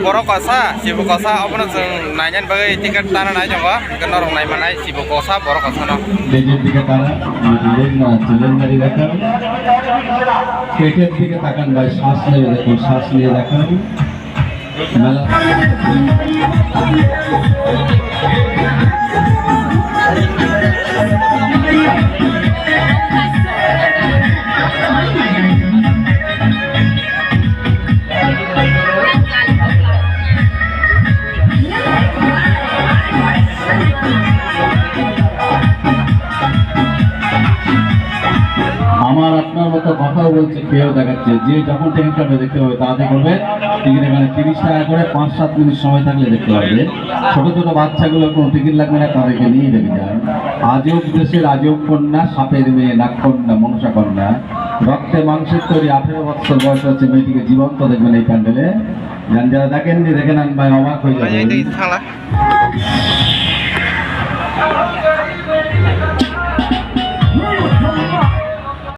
borok kosa sibu kosa abono जों नायनान बागै ticket ताना नाय जों गन रं नाय मानाय sibu kosa borok kosa no লেজের দিকে তাকান চুলের নাড়ি দেখান পেটের দিকে তাকান ভাই শ্বাস নিয়ে দেখুন শ্বাস নিয়ে দেখান মেলা আমার আপনার মতো কথাও বলছে কেউ দেখাচ্ছে যে যখন টিকিট কাটবে দেখতে পাবে তাড়াতাড়ি করবে টিকিট এখানে 30 টাকা করে 5-7 মিনিট সময় থাকলে দেখতে পারবে ছোট ছোট বাচ্চাগুলো কোনো টিকিট লাগবে না তাদেরকে নিয়ে দেখে যান আজব দেশের আজব কন্যা সাপের মেয়ে নাগকন্যা মনসা কন্যা রক্তে মাংসের তৈরি 18 বছর বয়স হচ্ছে মেয়েটিকে জীবন্ত দেখবেন এই প্যান্ডেলে যারা দেখেননি দেখে নেন ভাই অবাক হয়ে যাবে